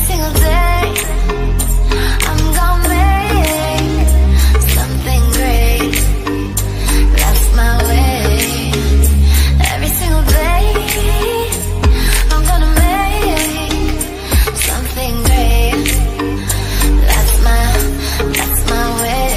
single day I'm gonna make something great. That's my way. Every single day I'm gonna make something great. That's my way.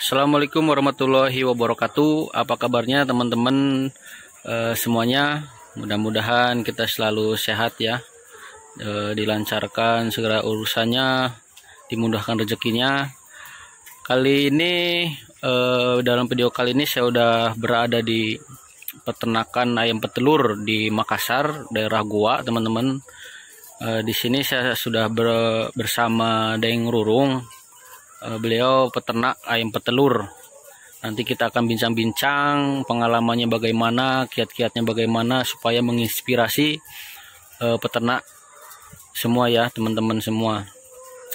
Assalamualaikum warahmatullahi wabarakatuh. Apa kabarnya teman-teman semuanya? Mudah-mudahan kita selalu sehat ya, dilancarkan segala urusannya, dimudahkan rezekinya. Kali ini dalam video kali ini saya udah berada di peternakan ayam petelur di Makassar, daerah Goa, teman-teman. Di sini saya sudah bersama Deng Rurung. Beliau peternak ayam petelur. Nanti kita akan bincang-bincang pengalamannya bagaimana, kiat-kiatnya bagaimana, supaya menginspirasi peternak semua ya, teman-teman semua.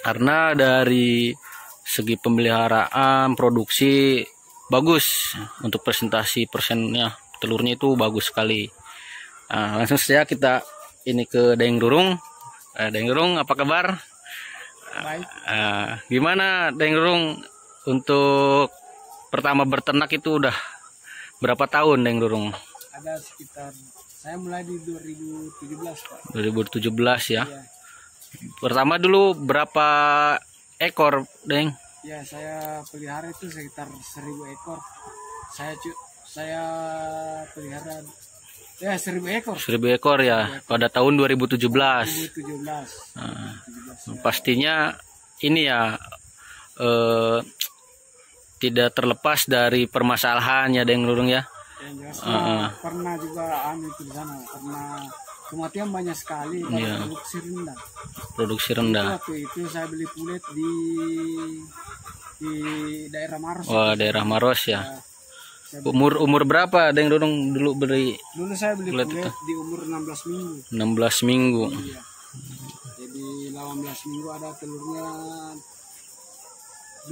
Karena dari segi pemeliharaan, produksi bagus, untuk presentasi persennya telurnya itu bagus sekali. Nah, langsung saja kita ini ke Deng Rurung. Deng Rurung, apa kabar? Baik. Gimana Deng Rurung untuk pertama berternak itu udah berapa tahun Deng Rurung? Ada sekitar, saya mulai di 2017 Pak. 2017 ya. Iya. Pertama dulu berapa ekor Deng? Ya, saya pelihara itu sekitar 1000 ekor. Saya pelihara ya 1000 ekor. 1000 ekor ya, pada tahun 2017. 2017. Pastinya ini ya tidak terlepas dari permasalahannya Deng Rurung ya. Yang jelas pernah juga itu di sana, pernah kematian banyak sekali karena Iya. produksi rendah. Produksi rendah. Waktu itu saya beli kulit di daerah Maros. Wah, daerah Maros ya. Saya Umur berapa Deng Rurung dulu beli? Dulu saya beli Kulit kulit itu. di umur 16 minggu. 16 minggu. Iya. Jadi 18 minggu ada telurnya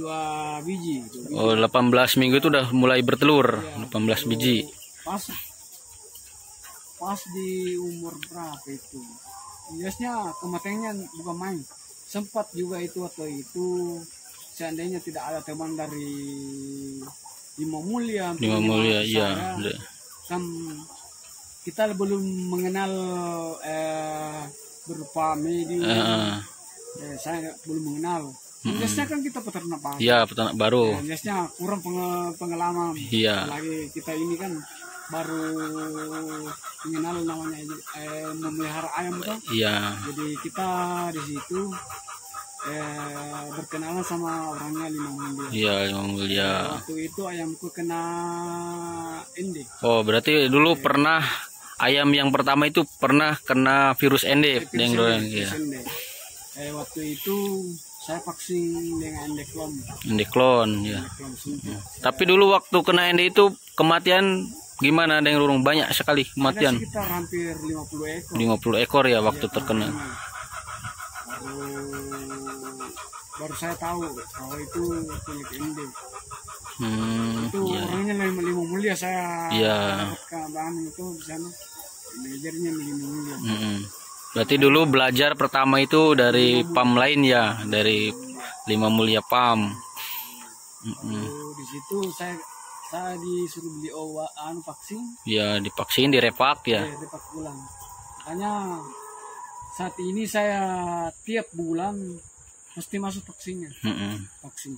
2 biji. Oh, 18 minggu itu udah mulai bertelur. Iya. 18 biji. Pas di umur berapa itu? Biasanya kematiannya bukan main. Sempat juga itu waktu itu, seandainya tidak ada teman dari Lima Mulia. Lima Mulia, iya. Kan kita belum mengenal berupa medium. Saya belum mengenal. Biasanya kan kita peternak baru. Iya, peternak baru. Biasanya kurang pengalaman. Iya. Lagi kita ini kan baru mengenal namanya memelihara ayam kan. Iya. Jadi kita di situ berkenalan sama orangnya Lima Mulia. Iya, Lima Mulia. Waktu itu ayamku kena ND. Oh, berarti dulu pernah ayam yang pertama itu pernah kena virus ND, Deng Rurung ya. Waktu itu saya vaksin dengan Endeklon. Endeklon ya. Endeklon suntik. Tapi dulu waktu kena ND itu kematian gimana Deng Rurung? Banyak sekali kematian. Ada sekitar hampir 50 ekor. 50 ekor ya waktu terkena. Baru saya tahu bahwa itu penyakit ND. Itu Iya. orangnya Lima Mulia, saya Iya. dapatkan bahan itu di sana. Manajernya Lima Mulia. Berarti dulu belajar pertama itu dari PAM lain ya, dari Lima Mulia PAM. Di situ saya disuruh beli vaksin. Ya, divaksin, direpak ya. Dapat pulang. Makanya saat ini saya tiap bulan mesti masuk vaksinnya. Vaksin.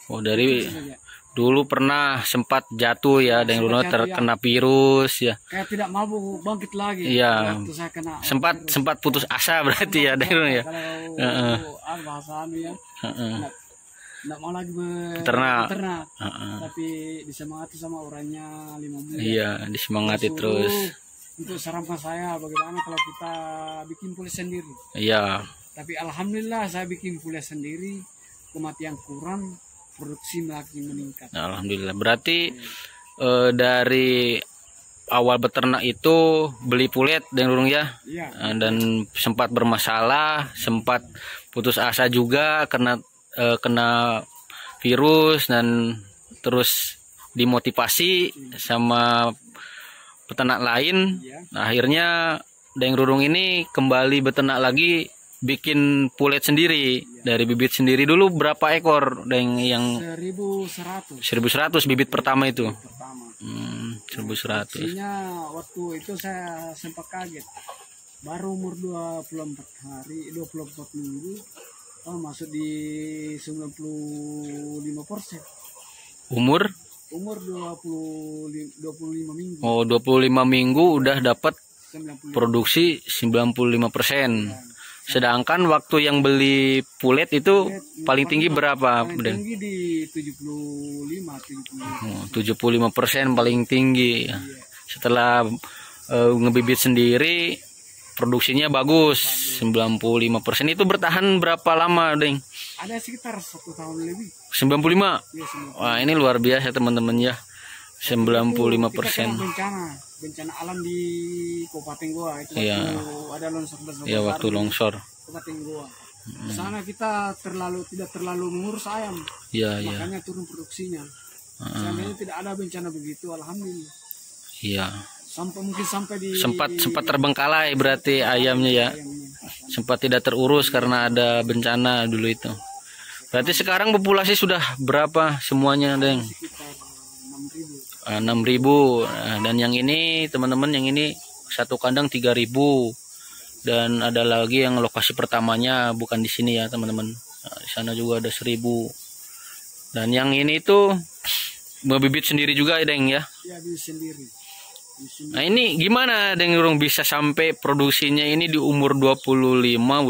Oh, dari Itu saja. dulu pernah sempat jatuh ya, Deng Rurung terkena virus ya. Kayak tidak mampu bangkit lagi. Iya. Waktu saya kena Sempat putus asa berarti ya, Deng Rurung ya. Kalau bahasa ya. Nggak mau lagi Peternak. Tapi disemangati sama orangnya Lima Mulia. Iya, disemangati terus. Untuk sarankan saya bagaimana kalau kita bikin pules sendiri. Iya. Tapi alhamdulillah saya bikin pules sendiri, kematian kurang, produksi makin meningkat. Alhamdulillah. Berarti dari awal beternak itu beli pulet Deng Rurung ya. Iya. Dan sempat bermasalah, sempat putus asa juga karena kena virus dan terus dimotivasi sama peternak lain. Ya. Nah, akhirnya Deng Rurung ini kembali beternak lagi, bikin pulet sendiri dari bibit sendiri. Dulu berapa ekor Deng yang 1100 bibit pertama itu? pertama. 1100. Pastinya waktu itu saya sempat kaget. Baru umur 24 minggu, masuk di 95%. Umur 25 minggu. Oh, 25 minggu udah dapat 90. produksi 95%. Sedangkan waktu yang beli pulet itu paling tinggi berapa? Paling Deng? tinggi di 75. 75% paling tinggi. Setelah ngebibit sendiri, produksinya bagus, 95%. Itu bertahan berapa lama, Deng? Ada sekitar 1 tahun lebih. 95. Ya, semua. Wah, ini luar biasa teman-teman ya. 95%. Itu kita kena bencana alam di Kabupaten Goa itu waktu Iya. ada longsor besar. Ya, waktu longsor. Kabupaten Goa. Di sana kita tidak terlalu mengurus ayam, Iya, iya. makanya turun produksinya. Seandainya tidak ada bencana begitu, alhamdulillah. Iya. Sampai di Sempat terbengkalai berarti ayamnya ya. ayamnya. Sempat tidak terurus karena ada bencana dulu itu. Berarti sekarang populasi sudah berapa semuanya, Deng? Sekitar 6.000. 6.000. Nah, dan yang ini teman-teman, yang ini satu kandang 3.000. Dan ada lagi yang lokasi pertamanya bukan di sini ya teman-teman. Nah, di sana juga ada 1.000. Dan yang ini tuh bibit sendiri juga ya, Deng ya. Ya, di sendiri. Nah, ini gimana Deng Rurung bisa sampai produksinya ini di umur 25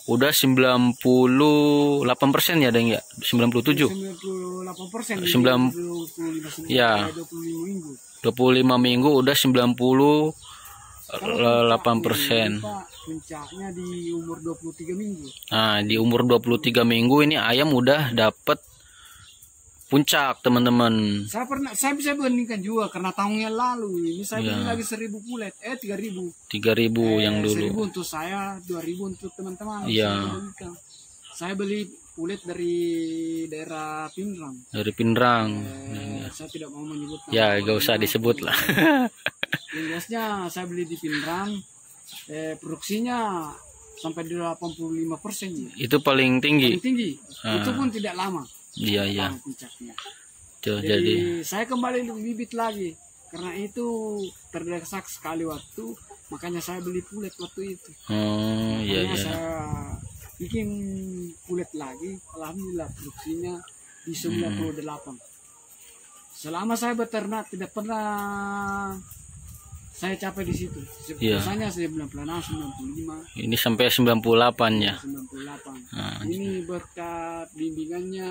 udah 98% ya, Deng ya? 97. 98%. 25 ya. 25 minggu. 25 minggu udah 98%. Pak, puncaknya di umur 23 minggu. Nah, di umur 23 minggu ini ayam udah dapet puncak, teman-teman. Saya bisa bandingkan juga karena tahun yang lalu ini saya beli Ya. lagi 1.000 pulet, 3.000. 3.000 yang 1.000 dulu. untuk saya, 2.000 untuk teman-teman. Iya. Saya beli pulet dari daerah Pinrang. Dari Pinrang. Saya tidak mau menyebut nama Ya, gak usah orangnya. disebut lah. Yang jelasnya saya beli di Pinrang, produksinya sampai di 85% ya. Itu paling tinggi. Paling tinggi. Itu pun tidak lama. Iya, iya. Puncaknya. Tuh, Jadi jadi saya kembali bibit lagi karena itu terdesak sekali waktu, makanya saya beli pulet waktu itu. oh, iya, Makanya iya. saya bikin pulet lagi, alhamdulillah produksinya di 98. Selama saya beternak tidak pernah saya capai di situ. Iya. Biasanya 96, 95, Ini sampai 98 ya. 98. Nah, Ini berkat bimbingannya,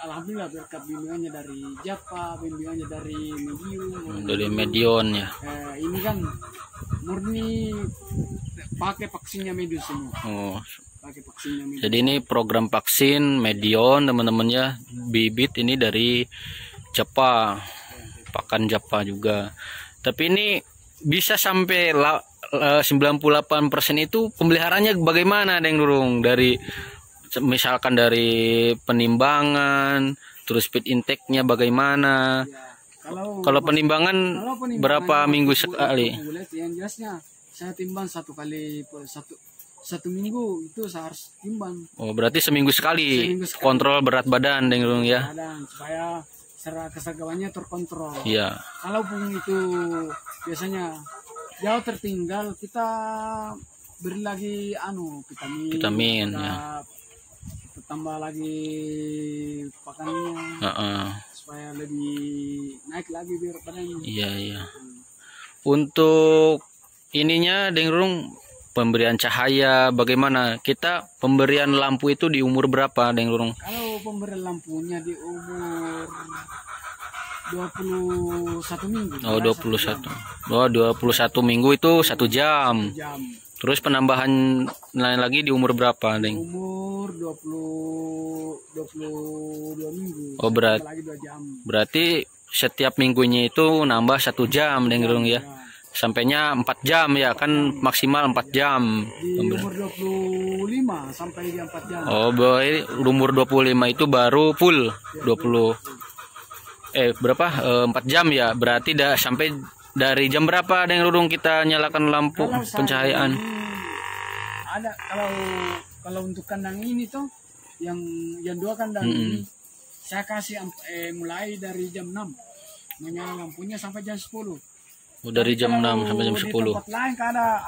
alhamdulillah berkat bimbingannya dari Japa, bimbingannya dari Medium. dari Medion ya. Ini kan murni pakai vaksinnya Medium semua. Oh, Pakai vaksinnya Medium. jadi ini program vaksin Medion teman-teman ya. Bibit ini dari Japa, pakan Japa juga. Tapi ini bisa sampai 98% itu pemeliharaannya bagaimana, Deng Rurung? Dari misalkan dari penimbangan, terus feed intake-nya bagaimana? Ya, Kalau penimbangan kalau penimbangan berapa minggu untuk sekali? bulet, yang jelasnya saya timbang satu minggu itu saya harus timbang Oh, berarti seminggu sekali, Seminggu sekali. kontrol berat badan, Deng Rurung ya? badan supaya kesagawannya terkontrol. Iya. Kalaupun itu biasanya jauh tertinggal, kita beri lagi Vitamin, kita, ya. kita tambah lagi pakannya Heeh. supaya lebih naik lagi biar badannya. Iya, iya. Untuk ininya Deng Rurung, pemberian cahaya bagaimana? Kita pemberian lampu itu di umur berapa, Deng Rurung? Kalau pemberian lampunya di umur 21 minggu. Oh, 21. Oh, 21 minggu itu 1 jam. Jam. Terus penambahan lain lagi di umur berapa, Deng? Umur 22 minggu. Oh, Tambah lagi 2 jam. berarti setiap minggunya itu nambah 1 jam, Deng Rurung ya. sampainya 4 jam ya kan, maksimal 4 jam. Di umur 25 sampai dia 4 jam. Oh, boy, umur 25 itu baru full 20. Berapa? 4 jam ya. Berarti sampai dari jam berapa Deng Rurung kita nyalakan lampu Kalau pencahayaan? Ada kalau untuk kandang ini tuh yang 2 kandang ini saya kasih mulai dari jam 6 menyala lampunya sampai jam 10. Dari jam 6 sampai jam 10. Di tempat lain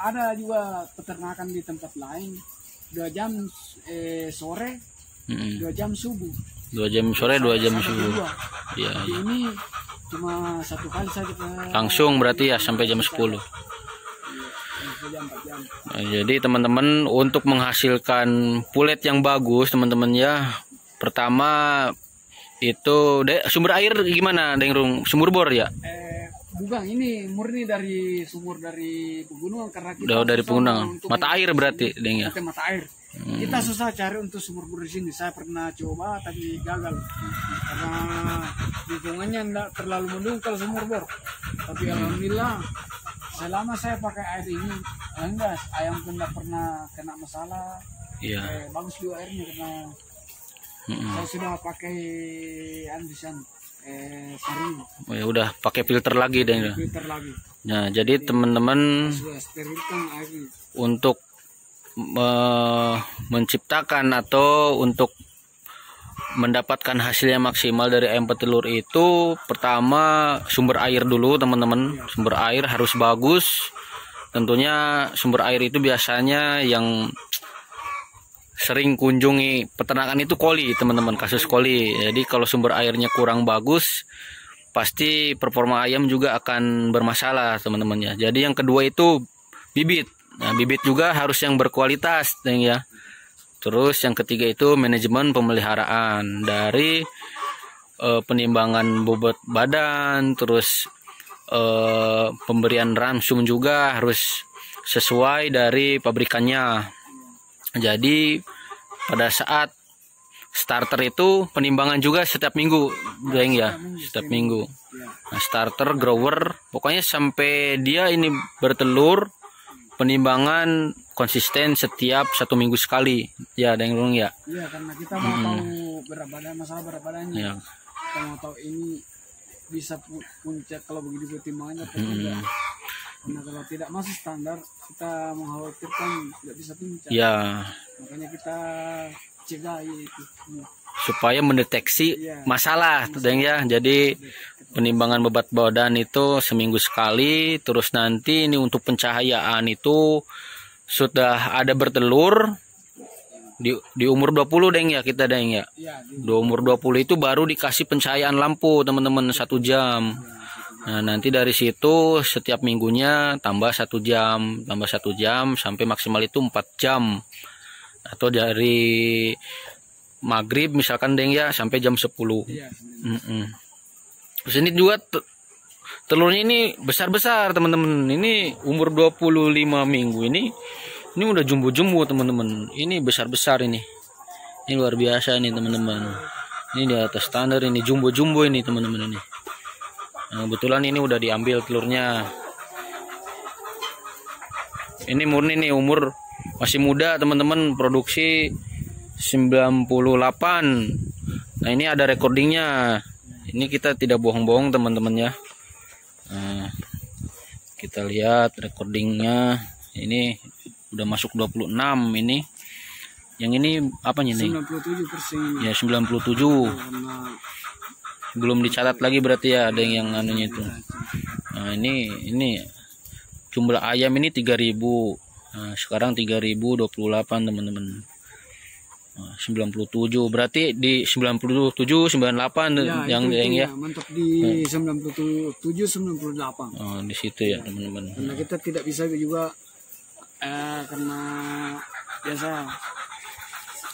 ada juga peternakan di tempat lain 2 jam sore, 2 jam subuh. 2 jam sore, 2 jam subuh. Ya. Ini cuma 1 kali saja. Langsung berarti ya sampai jam 10. Nah, jadi teman-teman untuk menghasilkan pulet yang bagus teman-teman ya, pertama itu sumber air gimana Deng Rung? Sumur bor ya? Bukan, ini murni dari sumur dari pegunungan karena kita dari pegunungan. Mata air berarti Deng ya? Mata air. Kita susah cari untuk sumur bor di sini. Saya pernah coba tapi gagal karena lingkungannya tidak terlalu mendungkal sumur bor. Tapi alhamdulillah selama saya pakai air ini, enggak, ayam pun tidak pernah kena masalah. Iya. Bagus juga airnya karena saya sudah pakai andisan saring. Oh ya udah pakai filter lagi Deng. Filter lagi. Nah, jadi teman-teman untuk menciptakan atau untuk mendapatkan hasil yang maksimal dari ayam petelur itu, pertama sumber air dulu teman-teman. Sumber air harus bagus. Tentunya sumber air itu biasanya yang sering kunjungi peternakan itu koli teman-teman, kasus koli. Jadi kalau sumber airnya kurang bagus, pasti performa ayam juga akan bermasalah teman-teman ya. Jadi yang kedua itu bibit. Nah, bibit juga harus yang berkualitas Deng ya. Terus yang ketiga itu manajemen pemeliharaan, dari penimbangan bobot badan, terus pemberian ransum juga harus sesuai dari pabrikannya. Jadi pada saat starter itu penimbangan juga setiap minggu Deng ya, setiap minggu. Nah, starter, grower, pokoknya sampai dia ini bertelur, penimbangan konsisten setiap 1 minggu sekali ya Deng Rung ya. Iya, karena kita mau tahu berat badan, masalah berat badannya. Ya. Kita mau tahu ini bisa puncak kalau begitu timbangannya atau tidak. Karena kalau tidak masih standar, kita mengkhawatirkan tidak bisa puncak. Ya. Makanya kita cegah itu. Supaya mendeteksi masalah Deng ya. Jadi penimbangan berat badan itu seminggu sekali. Terus nanti ini untuk pencahayaan itu sudah ada bertelur di umur 20 Deng ya kita Deng ya. Di umur 20 itu baru dikasih pencahayaan lampu teman-teman 1 jam. Nah, nanti dari situ setiap minggunya tambah 1 jam, tambah 1 jam sampai maksimal itu 4 jam. Atau dari maghrib misalkan Deng ya sampai jam 10. Terus ini juga telurnya ini besar-besar teman-teman. Ini umur 25 minggu ini udah jumbo-jumbo teman-teman. Ini besar-besar ini. Ini luar biasa nih teman-teman. Ini di atas standar ini, jumbo-jumbo ini teman-teman ini. Nah, kebetulan ini udah diambil telurnya. Ini murni nih, umur masih muda teman-teman, produksi 98. Nah, ini ada recordingnya. Ini kita tidak bohong-bohong teman-teman ya. Nah, kita lihat recordingnya. Ini udah masuk 26 ini. Yang ini apanya nih? 97%. Ya 97. Belum dicatat lagi berarti ya, ada yang anunya itu. Nah, ini jumlah ayam ini 3000. Nah, sekarang 3028 teman-teman. Nah, 97 berarti di 97 98 ya, yang ya. Mentok di 97 98. Oh, di situ ya teman-teman. Karena kita tidak bisa juga karena biasa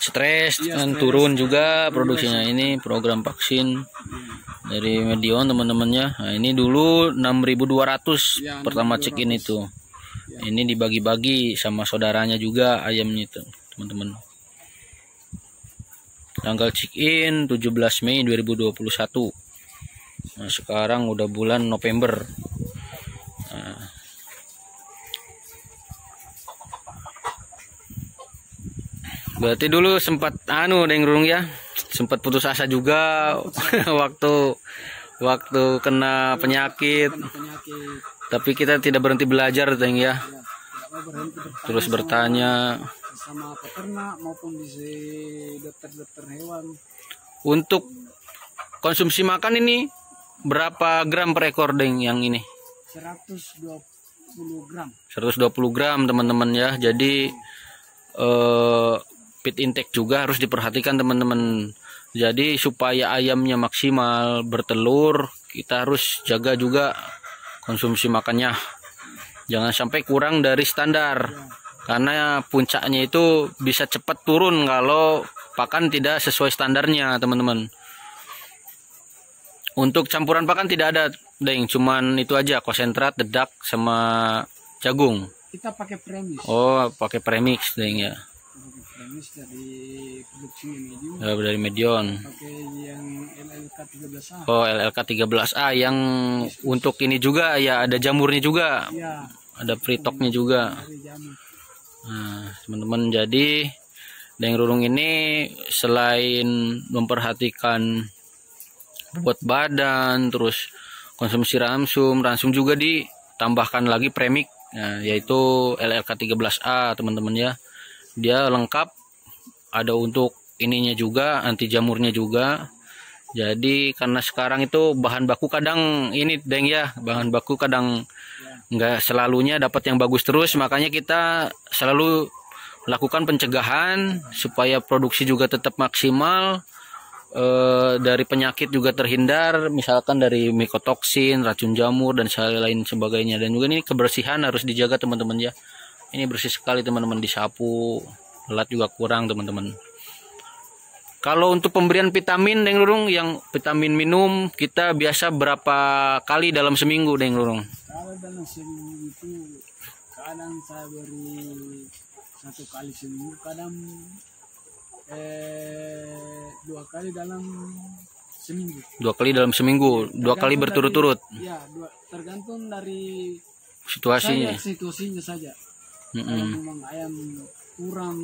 stres kan turun juga produksinya. Ini program vaksin dari Medion teman-temannya. Nah, ini dulu 6.200 pertama check in itu. Ini dibagi-bagi sama saudaranya juga ayamnya itu teman-teman. Tanggal check in 17 Mei 2021. Nah, sekarang udah bulan November. Nah, Berarti dulu sempat Deng Rurung ya, sempat putus asa juga waktu kena penyakit. Penyakit. Tapi kita tidak berhenti belajar, Deng ya. Tidak mau berhenti bertanya Terus bertanya. sama peternak maupun di dokter-dokter hewan. Untuk konsumsi makan ini berapa gram per ekor, Deng, yang ini? 120 gram. 120 gram, teman-teman ya. Jadi feed intake juga harus diperhatikan, teman-teman. Jadi supaya ayamnya maksimal bertelur, kita harus jaga juga konsumsi makannya. Jangan sampai kurang dari standar. Karena puncaknya itu bisa cepat turun kalau pakan tidak sesuai standarnya, teman-teman. Untuk campuran pakan tidak ada, Deng, cuman itu aja, konsentrat, dedak sama jagung. Kita pakai premis. Oh, pakai premix, Deng ya. Pakai premis dari produksi medium. Dari Medion. Pakai yang LLK 13A. Oh, LLK 13A yang untuk ini juga ya, ada jamurnya juga. Iya. Ada fritoknya juga. Dari jamur. Nah, teman-teman, jadi Deng Rurung ini selain memperhatikan bobot badan, terus konsumsi ransum juga ditambahkan lagi premix, nah, yaitu LLK 13A, teman-teman ya. Dia lengkap, ada untuk ininya juga, anti jamurnya juga. Jadi karena sekarang itu bahan baku kadang ini, Deng ya, bahan baku kadang nggak selalunya dapat yang bagus terus, makanya kita selalu lakukan pencegahan supaya produksi juga tetap maksimal, dari penyakit juga terhindar, misalkan dari mikotoksin, racun jamur dan lain sebagainya. Dan juga ini kebersihan harus dijaga, teman-teman ya. Ini bersih sekali, teman-teman, disapu, lalat juga kurang, teman-teman. Kalau untuk pemberian vitamin, Deng Rurung, yang vitamin minum kita biasa berapa kali dalam seminggu, Deng Rurung? Kalau dalam seminggu itu kadang saya beri 1 kali seminggu, kadang 2 kali dalam seminggu. 2 kali dalam seminggu, 2 kali berturut-turut. Ya, tergantung dari Situasinya. situasinya saja. Kalau memang ayam kurang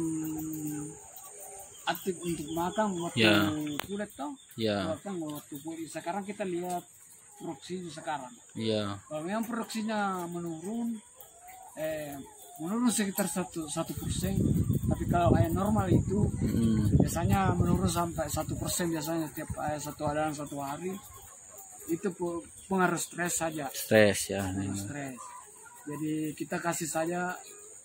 aktif untuk makan waktu kulit toh, waktu kulit. Sekarang kita lihat produksinya sekarang. Kalau memang produksinya menurun sekitar 1%, tapi kalau ayam normal itu biasanya menurun sampai 1% biasanya tiap dalam 1 hari. Itu pengaruh stres saja. Stres ya. Stres. Jadi kita kasih saja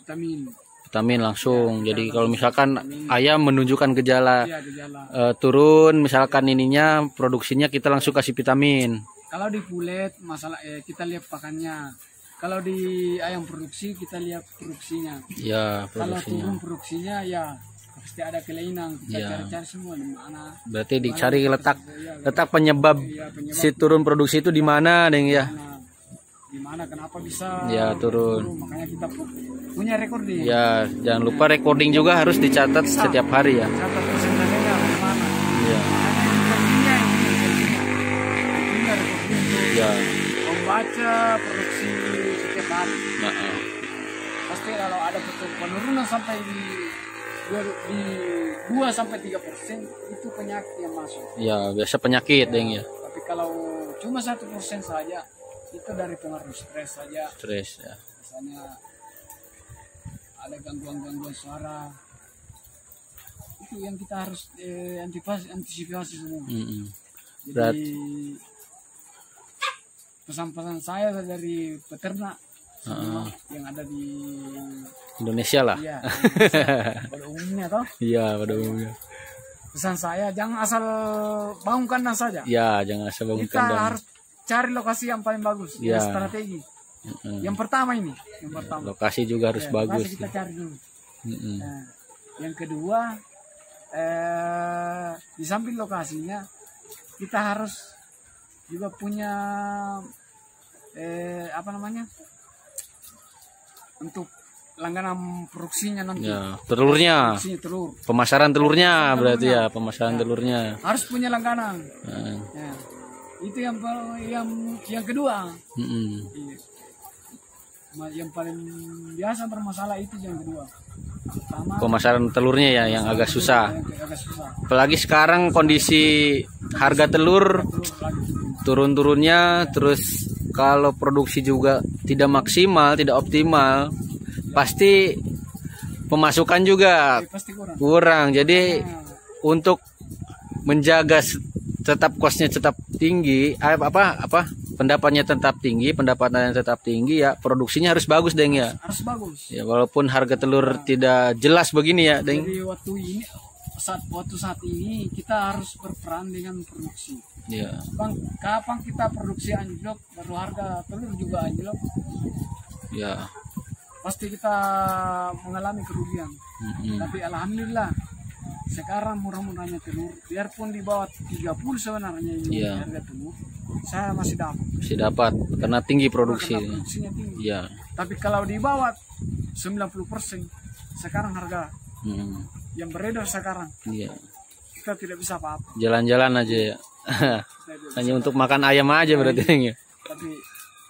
vitamin langsung. Jadi kalau misalkan ayam menunjukkan gejala, gejala turun, misalkan ininya produksinya, kita langsung kasih vitamin. Kalau di kulit masalah kita lihat pakannya. Kalau di ayam produksi kita lihat produksinya. Ya, kalau turun produksinya ya pasti ada kelainan. Kita cari-cari semua di mana. Berarti dicari letak penyebab si turun produksi itu di mana, Deng ya? Di mana, kenapa bisa turun? Makanya kita punya recording. Ya, jangan lupa recording juga harus dicatat setiap hari ya. Catat persentasenya di mana. Iya. Ya. Membaca produksi setiap hari. Pasti kalau ada penurunan sampai di 2-3% itu penyakit yang masuk. Ya, biasa penyakit, Deng ya. Tapi kalau cuma 1% saja, itu dari pengaruh stres saja. Stres ya. Misalnya ada gangguan suara. Itu yang kita harus antisipasi semua. Jadi pesan-pesan saya dari peternak yang ada di Indonesia lah. Iya, pada umumnya toh. Iya, pada umumnya. Pesan saya jangan asal bangun kandang saja. Ya, jangan asal bangun kita kandang. Harus cari lokasi yang paling bagus, yang strategi. Yang pertama ini, lokasi juga harus bagus. Lokasi kita cari dulu. Nah, yang kedua, di samping lokasinya kita harus juga punya untuk langganan produksinya nanti. Ya, telurnya. Telur. Pemasaran telurnya berarti ya, pemasaran telurnya. Harus punya langganan. Ya. Itu yang kedua. Yang paling biasa bermasalah itu yang kedua. Pertama, pemasaran telurnya ya yang agak susah. agak susah. Apalagi sekarang kondisi harga telur Telur lagi turun-turunnya, terus kalau produksi juga tidak maksimal, tidak optimal, pasti pemasukan juga pasti kurang. kurang. Jadi Nah, untuk menjaga tetap kosnya tetap tinggi, pendapatannya tetap tinggi ya, produksinya harus bagus Deng ya. harus bagus. Ya walaupun harga telur tidak jelas begini ya Deng. Jadi waktu saat ini kita harus berperan dengan produksi. Ya. Bang, kapan kita produksi anjlok, baru harga telur juga anjlok, Ya. pasti kita mengalami kerugian. Tapi alhamdulillah sekarang murah-murahnya telur, biarpun di bawah 30 sebenarnya ini Iya. harga telur, saya masih dapat. Masih dapat karena tinggi produksi. Karena produksinya tinggi. Ya. Tapi kalau di bawah 90% sekarang harga Mm. yang beredar sekarang Iya. kita tidak bisa apa-apa. Jalan-jalan aja ya. Kita tidak Hanya untuk makan ayam aja berarti Deng ya. Tapi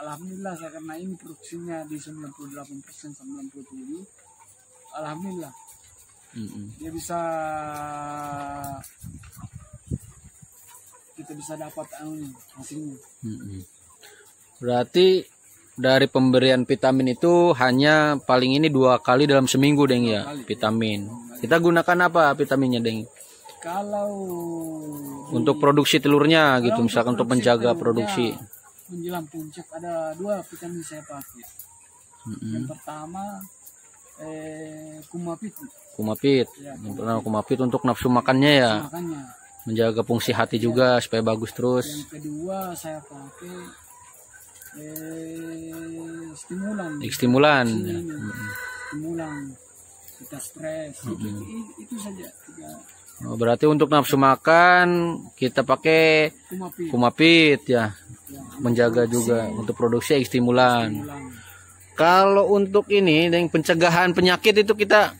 alhamdulillah saya karena ini produksinya di 98% 97, alhamdulillah dia bisa, kita bisa dapat hasilnya. Berarti dari pemberian vitamin itu hanya paling ini 2 kali dalam seminggu Deng ya, vitamin. Kita gunakan apa vitaminnya Deng? Kalau Untuk produksi telurnya gitu, Kalau misalkan untuk produksi menjaga telurnya, produksi. menjelang puncak ada 2 vitamin saya pakai. Yang pertama Kumapit, Kumapit. Ya, Yang pertama Kumapit untuk nafsu makannya ya, makanya. menjaga fungsi hati juga supaya bagus terus. Yang kedua saya pakai stimulan. Stimulan. Ini, stimulan kita stres. Itu saja 3 Oh, berarti untuk nafsu makan kita pakai Kumapit. Kumapit ya, Ya, menjaga juga untuk produksi stimulan. stimulan. Kalau untuk ini dengan pencegahan penyakit itu kita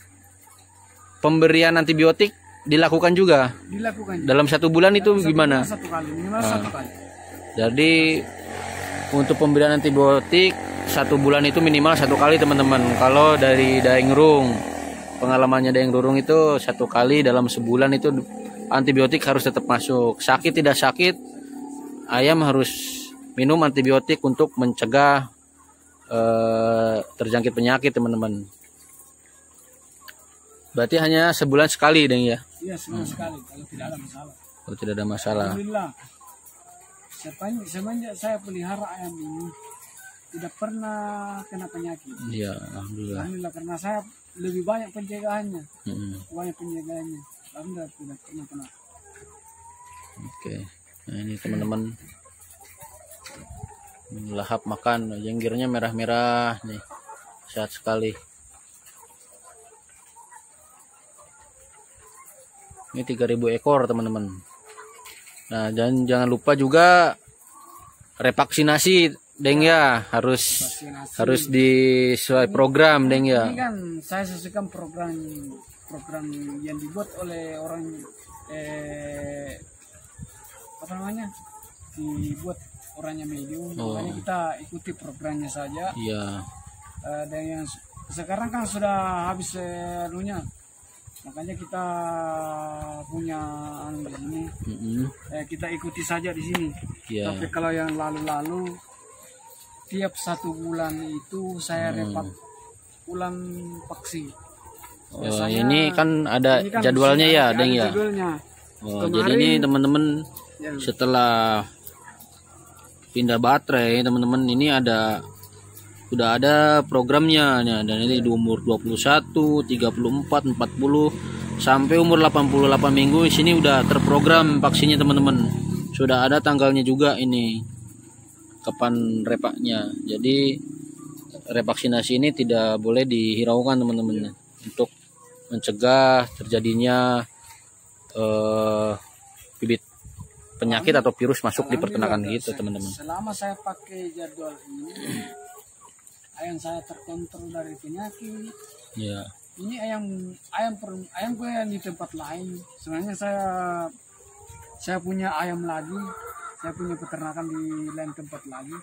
pemberian antibiotik dilakukan juga Dilakukan dalam 1 bulan itu gimana? Satu kali, minimal 1 kali. Jadi untuk pemberian antibiotik 1 bulan itu minimal 1 kali teman-teman. Kalau dari Daeng Rung, pengalamannya Daeng Rung itu 1 kali dalam sebulan itu antibiotik harus tetap masuk. Sakit tidak sakit, ayam harus minum antibiotik untuk mencegah terjangkit penyakit teman-teman. Berarti hanya sebulan sekali Deng ya, Iya, sebulan sekali kalau tidak ada masalah. kalau tidak ada masalah. Alhamdulillah. Semenjak saya pelihara ayam ini tidak pernah kena penyakit. Iya, alhamdulillah. Alhamdulillah karena saya lebih banyak pencegahannya. Mm-mm. Alhamdulillah tidak pernah kena. Oke, nah ini teman-teman lahap makan, jenggirnya merah-merah nih, sehat sekali. Ini 3.000 ekor teman-teman. Nah jangan lupa juga revaksinasi Deng ya, Vaksinasi. harus sesuai program Deng ya. Ini kan saya sesuaikan program yang dibuat oleh orang apa namanya, dibuat orangnya medium. Makanya kita ikuti programnya saja. Iya. Dan yang sekarang kan sudah habis makanya kita punya di sini. Kita ikuti saja di sini. Iya. Tapi kalau yang lalu-lalu tiap 1 bulan itu saya repat ulang vaksin. Oh, ini kan ada Ini kan jadwalnya ya ada Deng ya. jadwalnya. Oh, jadi ini teman-teman Ya, setelah pindah baterai teman-teman ini sudah ada programnya ya, dan ini di umur 21, 34, 40 sampai umur 88 minggu di sini udah terprogram vaksinnya teman-teman. Sudah ada tanggalnya juga ini kapan repaknya. Jadi revaksinasi ini tidak boleh dihiraukan teman-teman untuk mencegah terjadinya bibit penyakit atau virus masuk di peternakan gitu teman-teman. Selama saya pakai jadwal ini, ayam saya terkontrol dari penyakit. Ya. Ini ayam gue yang di tempat lain. Sebenarnya saya punya ayam lagi, saya punya peternakan di lain tempat lagi.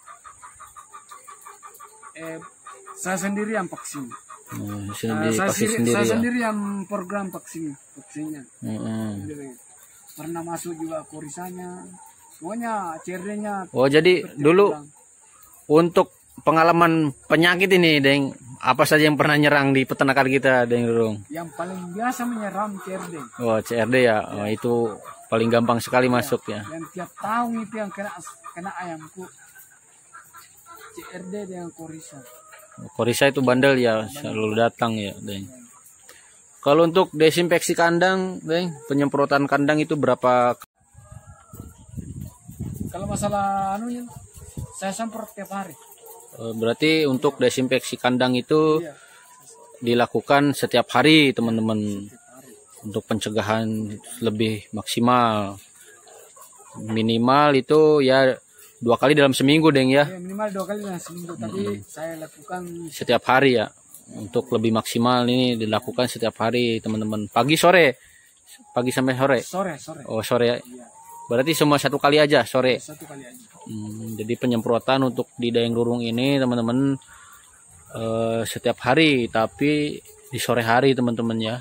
Saya sendiri yang vaksin. Divaksin sendiri saya ya. sendiri yang program vaksinnya. Mm-mm. Sendiri. Pernah masuk juga korisanya, semuanya CRD-nya. Oh jadi dulu untuk pengalaman penyakit ini, Deng, apa saja yang pernah nyerang di peternakan kita, Deng Rurung? Yang paling biasa menyerang CRD. Oh CRD ya, oh, itu paling gampang sekali masuk ya. Yang tiap tahun itu yang kena ayamku. CRD dengan korisa. Korisa itu bandel ya, selalu datang ya, Deng. Kalau untuk desinfeksi kandang, Deng, penyemprotan kandang itu berapa? Kalau masalah anunya, saya semprot tiap hari. Berarti untuk desinfeksi kandang itu Iya, dilakukan setiap hari, teman-teman, tiap hari. untuk pencegahan lebih maksimal. Minimal itu ya 2 kali dalam seminggu, Deng ya. Ya, minimal 2 kali dalam seminggu. Tapi saya lakukan Setiap hari ya. Untuk lebih maksimal ini dilakukan setiap hari, teman-teman. Pagi sore. Pagi sampai sore. sore. Oh, sore ya. Iya, Berarti semua 1 kali aja sore. 1 kali aja. Jadi penyemprotan untuk di Daeng Rurung ini, teman-teman, setiap hari, tapi di sore hari, teman-teman ya.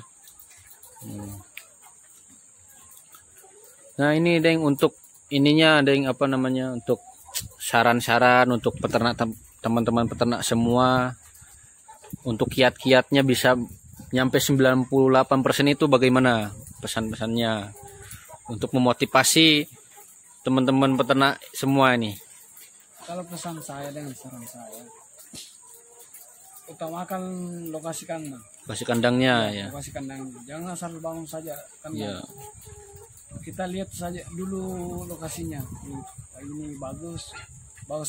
Nah ini, Deng, untuk ininya, Deng, apa namanya, untuk saran-saran untuk peternak, teman-teman peternak semua, untuk kiat-kiatnya bisa nyampe 98% itu bagaimana pesan-pesannya untuk memotivasi teman-teman peternak semua ini? Kalau pesan saya dengan saran saya, utamakan lokasi kandang. Lokasi kandangnya ya. Lokasi kandang. Jangan asal bangun saja kandang. Ya. Kita lihat saja dulu lokasinya. Ini bagus apa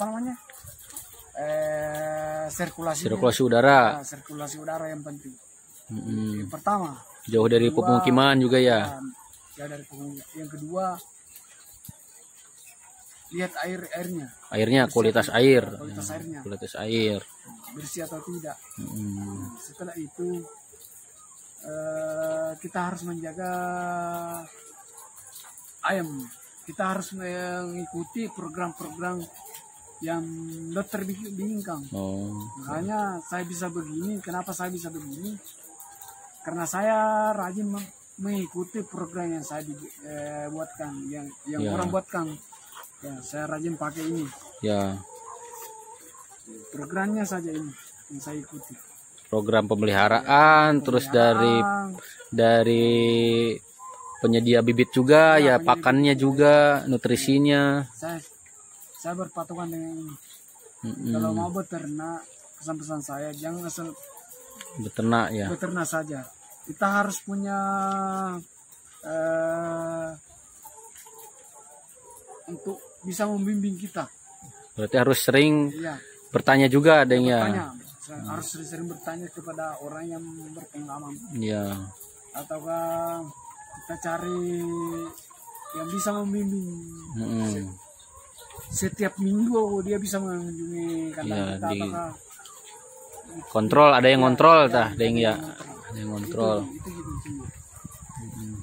namanya? Sirkulasi udara. sirkulasi udara yang penting. Mm-mm. Yang pertama, Jauh dari kedua, pemukiman juga ya. jauh dari pemukiman. Yang kedua, lihat airnya, Airnya, kualitas air. kualitas airnya Kualitas air. bersih atau tidak. Mm. Setelah itu kita harus menjaga ayam. Kita harus mengikuti program-program yang dokter bimbingkan. Oh. Makanya saya bisa begini. Kenapa saya bisa begini? Karena saya rajin mengikuti program yang saya buatkan, yang Ya. orang buatkan. Ya, saya rajin pakai ini. Ya. Programnya saja ini yang saya ikuti. Program pemeliharaan, terus dari penyedia bibit juga ya, pakannya juga, nutrisinya. Saya berpatokan dengan ini. Mm-mm. Kalau mau beternak, pesan-pesan saya jangan asal Beternak ya. beternak saja. Kita harus punya untuk bisa membimbing kita. Berarti harus sering Iya. bertanya juga, Deng ya. Bertanya. Harus sering-sering bertanya kepada orang yang berpengalaman. Iya. Ataukah kita cari yang bisa membimbing. Mm-mm. Setiap minggu dia bisa mengunjungi kandang Iya, kita. Ataukah Kontrol, ada yang kontrol tah, ada Deng ya. yang kontrol. Ada yang kontrol. Itu gitu semua. Mm-mm.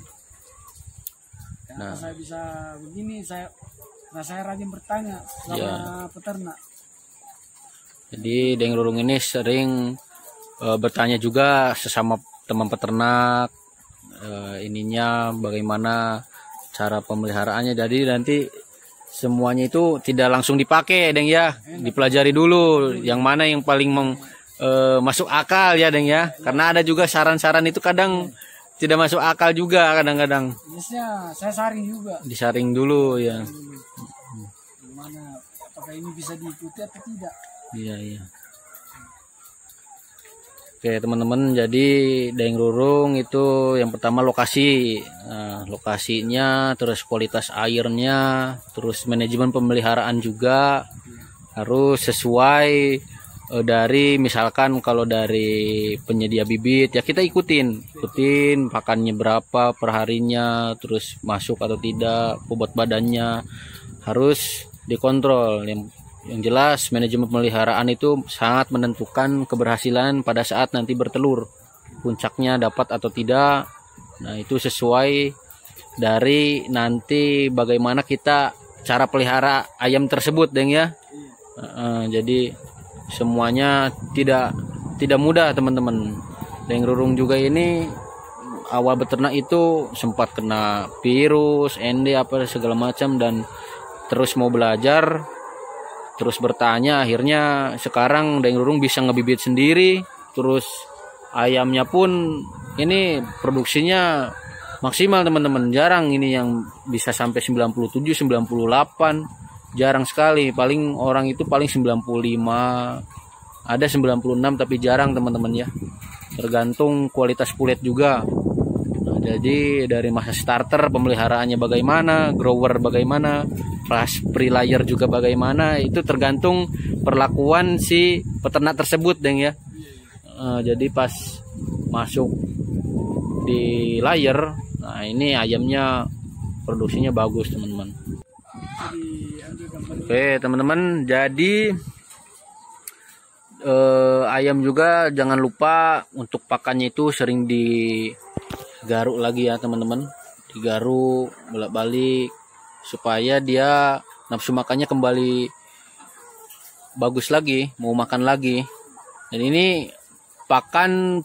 Kenapa Nah. saya bisa begini? Karena saya rajin bertanya sama peternak. Jadi Deng Rurung ini sering bertanya juga sesama teman peternak, ininya bagaimana cara pemeliharaannya. Jadi nanti semuanya itu tidak langsung dipakai, Deng ya. Dipelajari dulu yang mana yang paling masuk akal ya, Deng ya. Karena ada juga saran-saran itu kadang tidak masuk akal juga kadang-kadang. Biasanya saya saring juga. Disaring dulu ya. Gimana? Apakah ini bisa diikuti atau tidak? Iya, iya. Oke, teman-teman, jadi Daeng Rurung itu yang pertama lokasi. Nah, lokasinya, terus kualitas airnya, terus manajemen pemeliharaan juga harus sesuai dari, misalkan kalau dari penyedia bibit ya kita ikutin pakannya berapa perharinya, terus masuk atau tidak, bobot badannya harus dikontrol. Yang jelas manajemen pemeliharaan itu sangat menentukan keberhasilan pada saat nanti bertelur, puncaknya dapat atau tidak. Nah itu sesuai dari nanti bagaimana kita cara pelihara ayam tersebut, Deng ya. Jadi semuanya tidak mudah teman-teman. Deng Rurung juga ini awal beternak itu sempat kena virus, ND apa segala macam, dan terus mau belajar, terus bertanya, akhirnya sekarang Deng Rurung bisa ngebibit sendiri. Terus ayamnya pun ini produksinya maksimal teman-teman. Jarang ini yang bisa sampai 97, 98. Jarang sekali. Paling orang itu paling 95. Ada 96 tapi jarang teman-teman ya. Tergantung kualitas kulit juga. Nah, jadi dari masa starter pemeliharaannya bagaimana, grower bagaimana, pre-layer juga bagaimana, itu tergantung perlakuan si peternak tersebut Deng ya. Jadi pas masuk di layer, nah ini ayamnya produksinya bagus teman-teman. Oke teman-teman, jadi ayam juga jangan lupa untuk pakannya itu sering digaruk lagi ya teman-teman, digaruk bolak-balik supaya dia nafsu makannya kembali bagus lagi, mau makan lagi. Dan ini pakan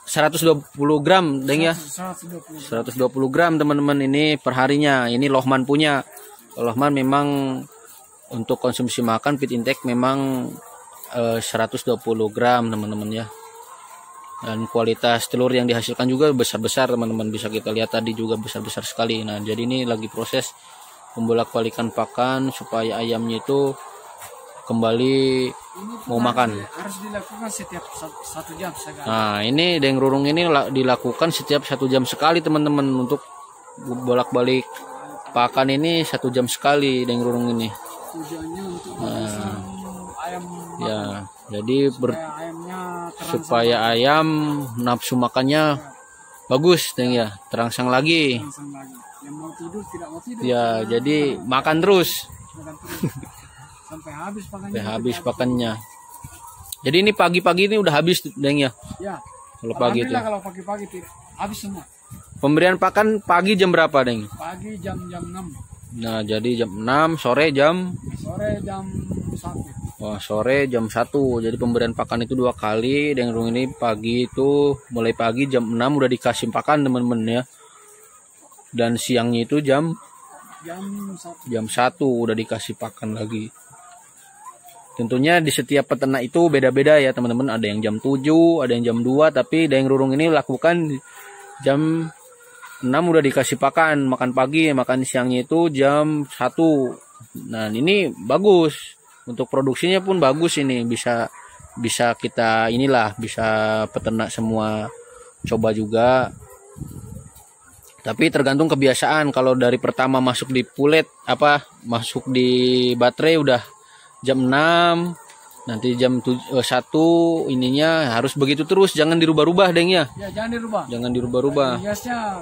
120 gram Deng ya, 120 gram teman-teman ini perharinya. Ini Lohman punya. Lohman memang untuk konsumsi makan feed intake memang 120 gram teman-teman ya. Dan kualitas telur yang dihasilkan juga besar-besar teman-teman, bisa kita lihat tadi juga besar-besar sekali. Nah jadi ini lagi proses membolak-balikan pakan supaya ayamnya itu kembali mau makan. Harus dilakukan setiap 1 jam sekali. Nah ini Deng Rurung ini dilakukan setiap 1 jam sekali teman-teman. Untuk bolak-balik pakan ini 1 jam sekali Deng Rurung ini. Tujuannya untuk ayam ya, jadi supaya ayam nafsu makannya bagus Deng ya, terangsang lagi. Yang mau tidur tidak mau tidur. Ya, jadi makan terus. Sampai habis pakannya. Sampai habis pakannya. Jadi ini pagi-pagi ini udah habis Deng ya. Ya. Kalau pagi itu. Kalau pagi-pagi habis semua. Pemberian pakan pagi jam berapa Deng? Pagi jam 6. Nah, jadi jam 6, sore jam 1. Wah, sore jam 1. Jadi pemberian pakan itu 2 kali. Deng Rurung ini pagi itu mulai pagi jam 6 udah dikasih pakan teman-teman ya. Dan siangnya itu jam 1 udah dikasih pakan lagi. Tentunya di setiap peternak itu beda-beda ya teman-teman. Ada yang jam 7, ada yang jam 2, tapi Deng Rurung ini lakukan jam 6 udah dikasih pakan, makan pagi, makan siangnya itu jam 1. Nah, ini bagus. Untuk produksinya pun bagus ini, bisa kita bisa peternak semua coba juga. Tapi tergantung kebiasaan. Kalau dari pertama masuk di pulet masuk di baterai udah jam 6, nanti jam 1 ininya harus begitu terus, jangan dirubah-rubah Deng ya. Ya, jangan dirubah. Jangan dirubah-rubah. Biasanya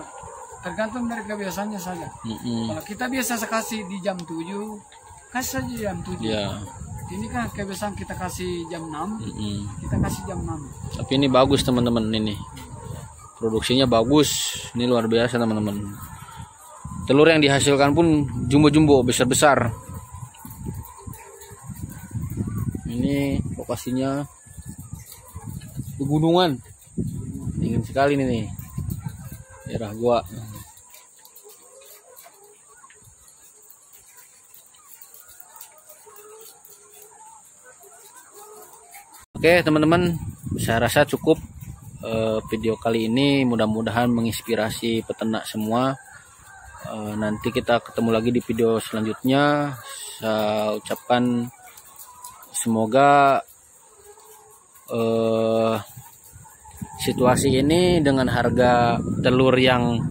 tergantung dari kebiasaannya saja. Kalau kita biasa kasih di jam 7, kasih saja jam 7. Ya. Ini kan kebiasaan kita kasih jam 6, kita kasih jam 6. Tapi ini bagus teman-teman ini. Produksinya bagus. Ini luar biasa teman-teman. Telur yang dihasilkan pun jumbo-jumbo, besar-besar. Ini lokasinya pegunungan. Dingin sekali nih. Daerah gua. Oke teman-teman, saya rasa cukup video kali ini. Mudah-mudahan menginspirasi peternak semua. Nanti kita ketemu lagi di video selanjutnya. Saya ucapkan semoga situasi ini dengan harga telur yang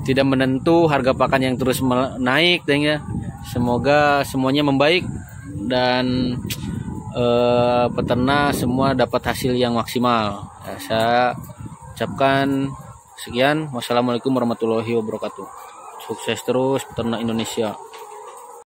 tidak menentu, harga pakan yang terus naik Deng ya. Semoga semuanya membaik dan peternak semua dapat hasil yang maksimal. Saya ucapkan sekian. Wassalamualaikum warahmatullahi wabarakatuh. Sukses terus peternak Indonesia.